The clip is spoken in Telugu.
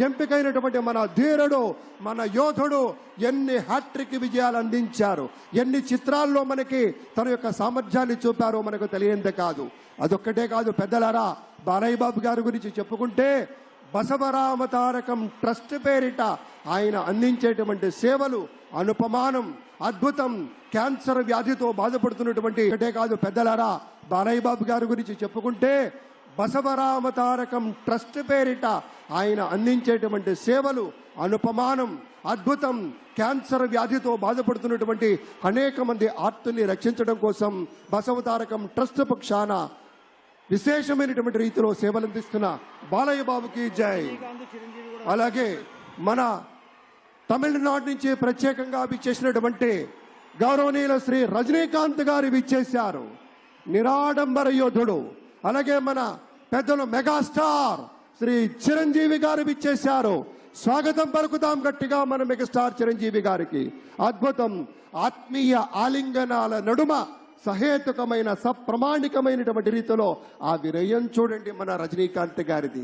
ఎంపికైనటువంటి మన ధీరుడు, మన యోధుడు ఎన్ని హ్యాట్రిక్ విజయాలు అందించారు, ఎన్ని చిత్రాల్లో మనకి తన యొక్క సామర్థ్యాన్ని చూపారో మనకు తెలియందే కాదు. అదొక్కటే కాదు పెద్దలారా, బాలయ్య బాబు గారి గురించి చెప్పుకుంటే బసవరామ తారకం ట్రస్ట్ పేరిట ఆయన అందించేటువంటి సేవలు అనుపమానం, అద్భుతం. క్యాన్సర్ వ్యాధితో బాధపడుతున్నటువంటి ఒకటే కాదు పెద్దలారా, బాలయ్య బాబు గారి గురించి చెప్పుకుంటే బసవరామ తారకం ట్రస్ట్ పేరిట ఆయన అందించేటువంటి సేవలు అనుపమానం, అద్భుతం. క్యాన్సర్ వ్యాధితో బాధపడుతున్నటువంటి అనేక మంది ఆర్తుల్ని రక్షించడం కోసం బసవ తారకం ట్రస్ట్ పక్షాన విశేషమైనటువంటి రీతిలో సేవలు అందిస్తున్న బాలయ్య బాబుకి జై. అలాగే మన తమిళనాడు నుంచి ప్రత్యేకంగా విచ్చేసినటువంటి గౌరవనీయుల శ్రీ రజనీకాంత్ గారు విచ్చేశారు, నిరాడంబర యోధుడు. అలాగే మన పెద్దలు మెగాస్టార్ శ్రీ చిరంజీవి గారు విచ్చేశారు. స్వాగతం పలుకుతాం గట్టిగా మన మెగాస్టార్ చిరంజీవి గారికి. అద్భుతం. ఆత్మీయ ఆలింగనాల నడుమ సహేతుకమైన సప్రమాణికమైనటువంటి రీతిలో ఆ విరయం చూడండి మన రజనీకాంత్ గారిది.